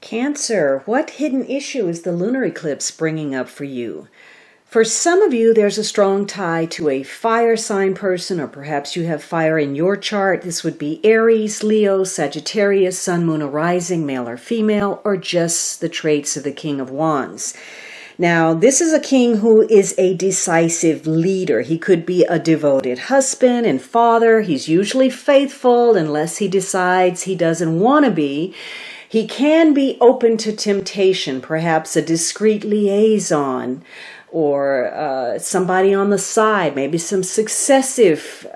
Cancer, what hidden issue is the lunar eclipse bringing up for you? For some of you, there's a strong tie to a fire sign person, or perhaps you have fire in your chart. This would be Aries, Leo, Sagittarius, Sun, Moon, or Rising, male or female, or just the traits of the King of Wands. Now, this is a king who is a decisive leader. He could be a devoted husband and father. He's usually faithful unless he decides he doesn't want to be. He can be open to temptation, perhaps a discreet liaison, or somebody on the side, maybe some successive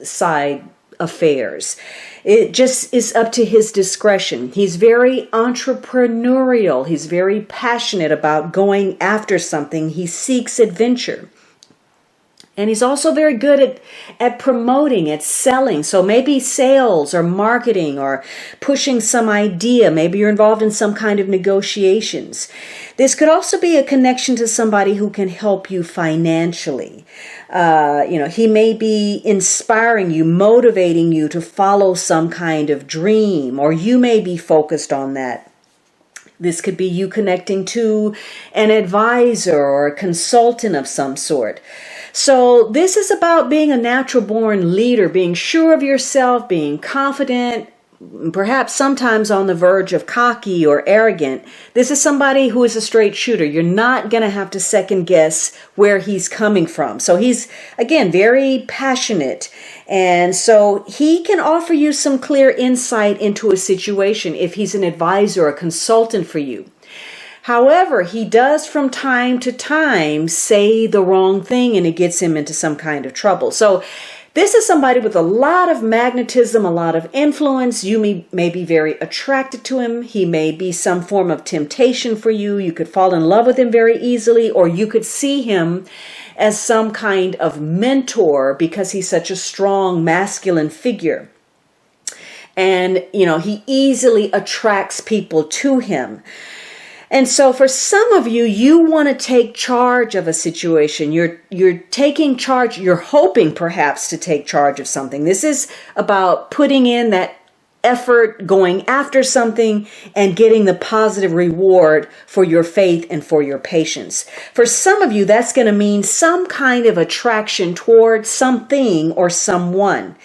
side affairs. It just is up to his discretion. He's very entrepreneurial. He's very passionate about going after something. He seeks adventure. And he's also very good at promoting, at selling. So maybe sales or marketing or pushing some idea. Maybe you're involved in some kind of negotiations. This could also be a connection to somebody who can help you financially. He may be inspiring you, motivating you to follow some kind of dream, or you may be focused on that. This could be you connecting to an advisor or a consultant of some sort. So this is about being a natural born leader, being sure of yourself, being confident, perhaps sometimes on the verge of cocky or arrogant. This is somebody who is a straight shooter. You're not going to have to second guess where he's coming from. So he's, again, very passionate. And so he can offer you some clear insight into a situation if he's an advisor or a consultant for you. However, he does from time to time say the wrong thing and it gets him into some kind of trouble. So this is somebody with a lot of magnetism, a lot of influence. You may be very attracted to him. He may be some form of temptation for you. You could fall in love with him very easily, or you could see him as some kind of mentor because he's such a strong masculine figure. And, he easily attracts people to him. And so for some of you, you want to take charge of a situation. You're taking charge. You're hoping perhaps to take charge of something. This is about putting in that effort, going after something, and getting the positive reward for your faith and for your patience. For some of you, that's going to mean some kind of attraction toward something or someone.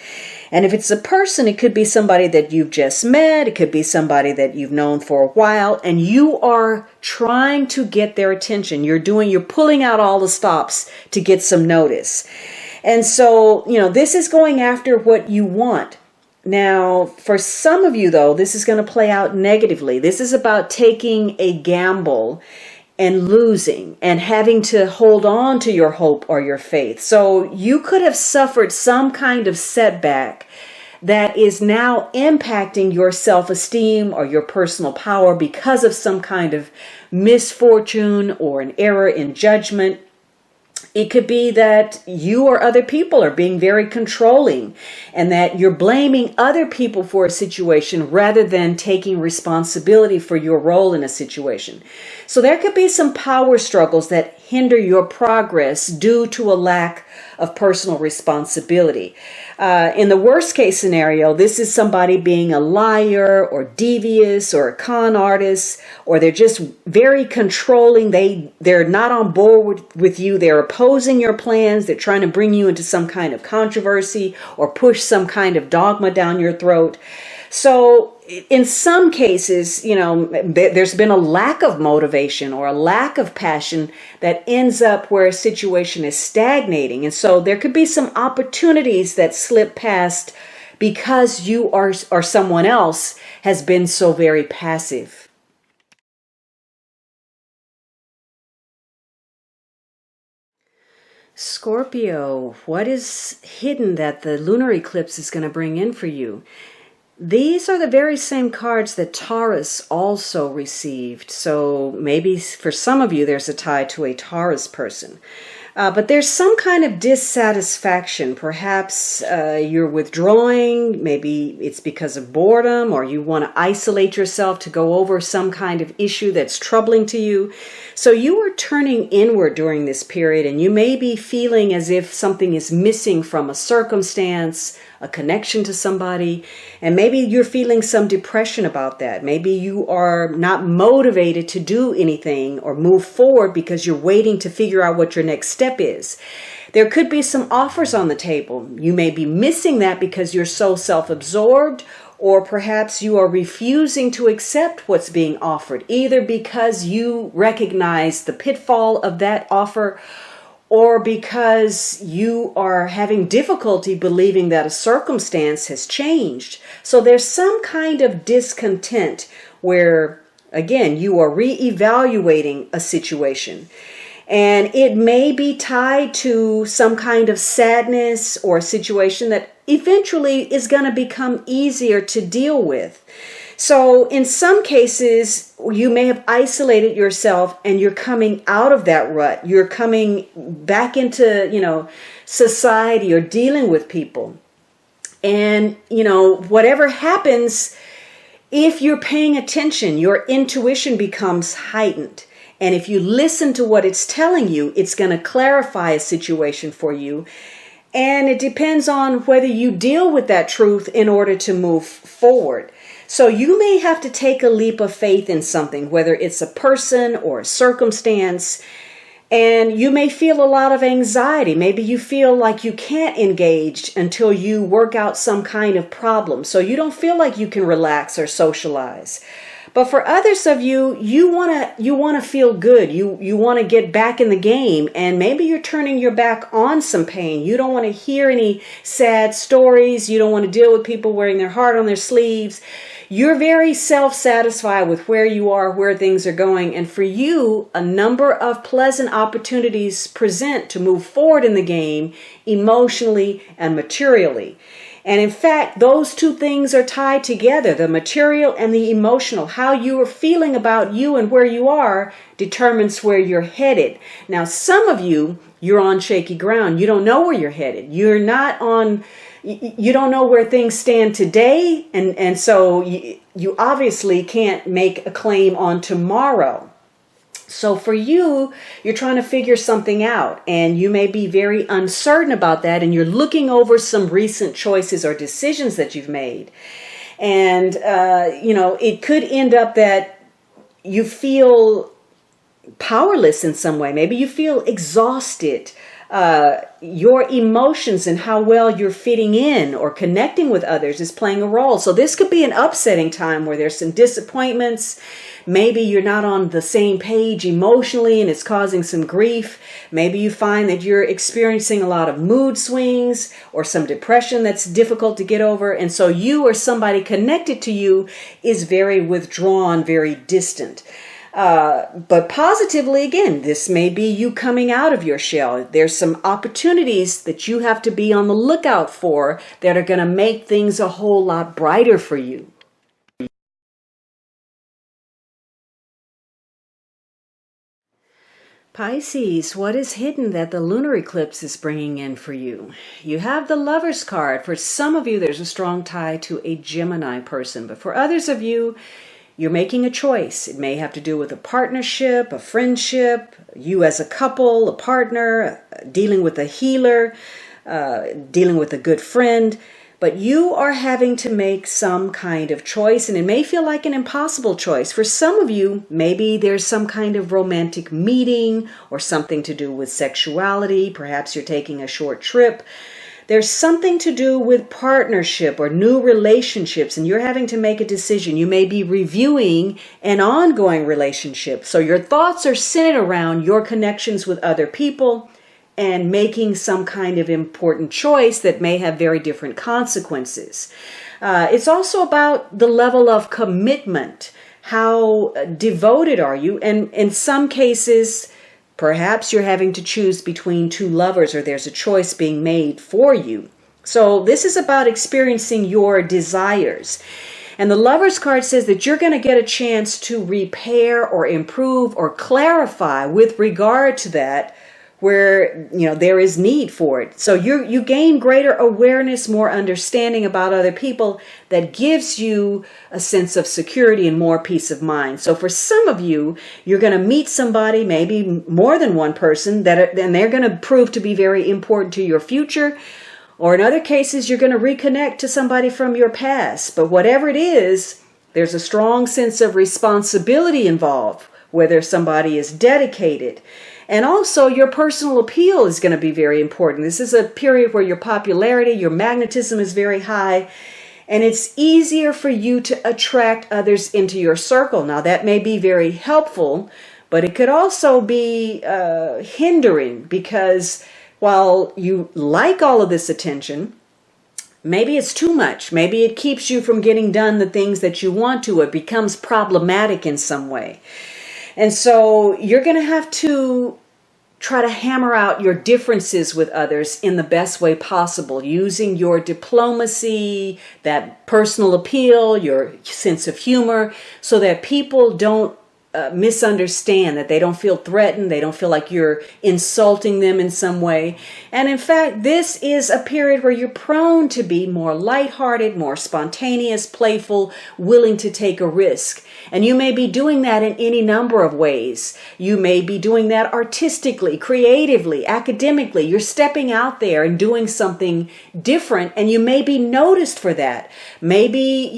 And if it's a person, it could be somebody that you've just met. It could be somebody that you've known for a while, and you are trying to get their attention. You're pulling out all the stops to get some notice. And so, this is going after what you want. Now, for some of you, though, this is going to play out negatively. This is about taking a gamble and losing and having to hold on to your hope or your faith. So you could have suffered some kind of setback that is now impacting your self-esteem or your personal power because of some kind of misfortune or an error in judgment. It could be that you or other people are being very controlling and that you're blaming other people for a situation rather than taking responsibility for your role in a situation. So there could be some power struggles that hinder your progress due to a lack of personal responsibility. In the worst case scenario, this is somebody being a liar or devious or a con artist, or they're just very controlling. They're not on board with you. They're opposing your plans. They're trying to bring you into some kind of controversy or push some kind of dogma down your throat. So in some cases, there's been a lack of motivation or a lack of passion that ends up where a situation is stagnating. And so there could be some opportunities that slip past because you or someone else has been so very passive. Scorpio, what is hidden that the lunar eclipse is going to bring in for you? These are the very same cards that Taurus also received. So maybe for some of you, there's a tie to a Taurus person. But there's some kind of dissatisfaction. Perhaps you're withdrawing. Maybe it's because of boredom, or you want to isolate yourself to go over some kind of issue that's troubling to you. So you are turning inward during this period, and you may be feeling as if something is missing from a circumstance, a connection to somebody, and maybe you're feeling some depression about that. Maybe you are not motivated to do anything or move forward because you're waiting to figure out what your next step is. There could be some offers on the table. You may be missing that because you're so self-absorbed, or perhaps you are refusing to accept what's being offered, either because you recognize the pitfall of that offer, or because you are having difficulty believing that a circumstance has changed. So there's some kind of discontent where, again, you are reevaluating a situation. And it may be tied to some kind of sadness or a situation that eventually is going to become easier to deal with. So in some cases, you may have isolated yourself and you're coming out of that rut. You're coming back into, society or dealing with people. And, whatever happens, if you're paying attention, your intuition becomes heightened. And if you listen to what it's telling you, it's going to clarify a situation for you. And it depends on whether you deal with that truth in order to move forward. So you may have to take a leap of faith in something, whether it's a person or a circumstance, and you may feel a lot of anxiety. Maybe you feel like you can't engage until you work out some kind of problem. So you don't feel like you can relax or socialize. But for others of you, you want to feel good. You want to get back in the game, and maybe you're turning your back on some pain. You don't want to hear any sad stories. You don't want to deal with people wearing their heart on their sleeves. You're very self-satisfied with where you are, where things are going. And for you, a number of pleasant opportunities present to move forward in the game emotionally and materially. And in fact, those two things are tied together, the material and the emotional. How you are feeling about you and where you are determines where you're headed. Now, some of you, you're on shaky ground. You don't know where you're headed. You don't know where things stand today. And so you obviously can't make a claim on tomorrow. So for you, you're trying to figure something out, and you may be very uncertain about that, and you're looking over some recent choices or decisions that you've made. And, it could end up that you feel powerless in some way. Maybe you feel exhausted. Your emotions and how well you're fitting in or connecting with others is playing a role. So this could be an upsetting time where there's some disappointments. Maybe you're not on the same page emotionally and it's causing some grief. Maybe you find that you're experiencing a lot of mood swings or some depression that's difficult to get over. And so you or somebody connected to you is very withdrawn, very distant. But positively, again, this may be you coming out of your shell. There's some opportunities that you have to be on the lookout for that are going to make things a whole lot brighter for you. Pisces, what is hidden that the lunar eclipse is bringing in for you? You have the Lover's card. For some of you, there's a strong tie to a Gemini person. But for others of you, you're making a choice. It may have to do with a partnership, a friendship, you as a couple, a partner, dealing with a healer, dealing with a good friend. But you are having to make some kind of choice, and it may feel like an impossible choice. For some of you, maybe there's some kind of romantic meeting or something to do with sexuality. Perhaps you're taking a short trip. There's something to do with partnership or new relationships, and you're having to make a decision. You may be reviewing an ongoing relationship. So your thoughts are centered around your connections with other people and making some kind of important choice that may have very different consequences. It's also about the level of commitment. How devoted are you? And in some cases, Perhaps you're having to choose between two lovers, or there's a choice being made for you. So this is about experiencing your desires. And the Lover's card says that you're going to get a chance to repair or improve or clarify with regard to that, where there is need for it. So you gain greater awareness, more understanding about other people, that gives you a sense of security and more peace of mind. So for some of you, you're going to meet somebody, maybe more than one person, and they're going to prove to be very important to your future. Or in other cases, you're going to reconnect to somebody from your past. But whatever it is, there's a strong sense of responsibility involved, whether somebody is dedicated. And also, your personal appeal is going to be very important. This is a period where your popularity, your magnetism is very high, and it's easier for you to attract others into your circle. Now, that may be very helpful, but it could also be hindering, because while you like all of this attention, maybe it's too much. Maybe it keeps you from getting done the things that you want to. It becomes problematic in some way. And so you're going to have to try to hammer out your differences with others in the best way possible, using your diplomacy, that personal appeal, your sense of humor, so that people don't misunderstand, that they don't feel threatened, they don't feel like you're insulting them in some way. And in fact, this is a period where you're prone to be more lighthearted, more spontaneous, playful, willing to take a risk. And you may be doing that in any number of ways. You may be doing that artistically, creatively, academically. You're stepping out there and doing something different, and you may be noticed for that. Maybe,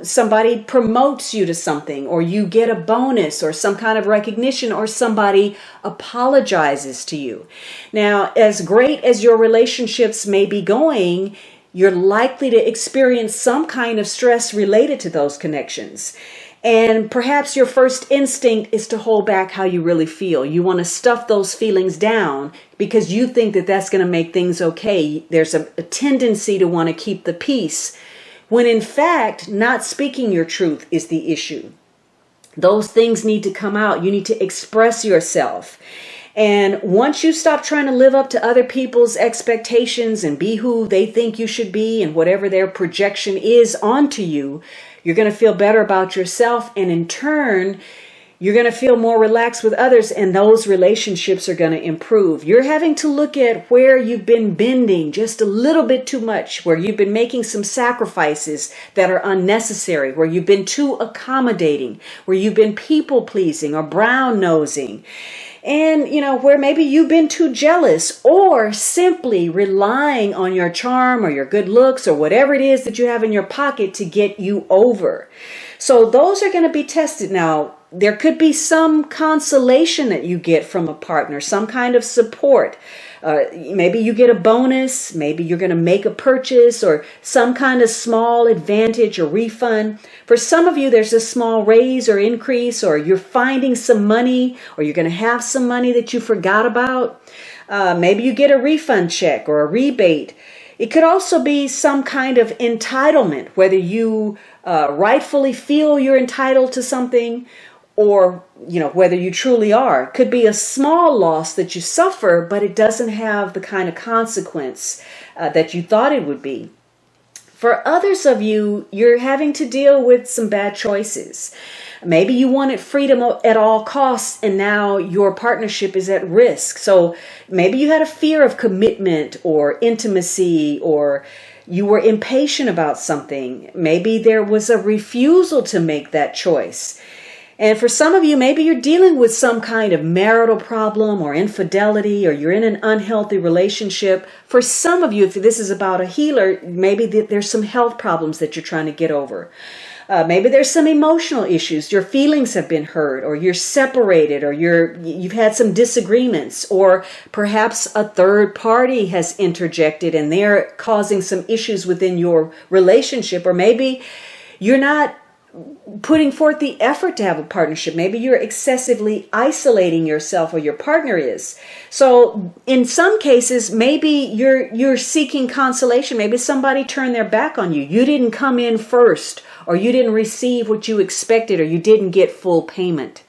somebody promotes you to something, or you get a bonus or some kind of recognition, or somebody apologizes to you. Now, as great as your relationships may be going, you're likely to experience some kind of stress related to those connections. And perhaps your first instinct is to hold back how you really feel. You want to stuff those feelings down because you think that that's going to make things okay. There's a tendency to want to keep the peace, when in fact, not speaking your truth is the issue. Those things need to come out. You need to express yourself. And once you stop trying to live up to other people's expectations and be who they think you should be and whatever their projection is onto you, you're going to feel better about yourself. And in turn, you're going to feel more relaxed with others, and those relationships are going to improve. You're having to look at where you've been bending just a little bit too much, where you've been making some sacrifices that are unnecessary, where you've been too accommodating, where you've been people-pleasing or brown-nosing. And, where maybe you've been too jealous, or simply relying on your charm or your good looks or whatever it is that you have in your pocket to get you over. So those are going to be tested. Now, there could be some consolation that you get from a partner, some kind of support. Maybe you get a bonus, maybe you're going to make a purchase, or some kind of small advantage or refund. For some of you, there's a small raise or increase, or you're finding some money, or you're going to have some money that you forgot about. Maybe you get a refund check or a rebate. It could also be some kind of entitlement, whether you rightfully feel you're entitled to something, or whether you truly are. It could be a small loss that you suffer, but it doesn't have the kind of consequence that you thought it would be. For others of you, you're having to deal with some bad choices. Maybe you wanted freedom at all costs, and now your partnership is at risk. So maybe you had a fear of commitment or intimacy, or you were impatient about something. Maybe there was a refusal to make that choice. And for some of you, maybe you're dealing with some kind of marital problem or infidelity, or you're in an unhealthy relationship. For some of you, if this is about a healer, maybe there's some health problems that you're trying to get over. Maybe there's some emotional issues. Your feelings have been hurt, or you're separated, or you've had some disagreements, or perhaps a third party has interjected and they're causing some issues within your relationship. Or maybe you're not putting forth the effort to have a partnership. Maybe you're excessively isolating yourself, or your partner is. So in some cases, maybe you're seeking consolation. Maybe somebody turned their back on you. You didn't come in first, or you didn't receive what you expected, or you didn't get full payment.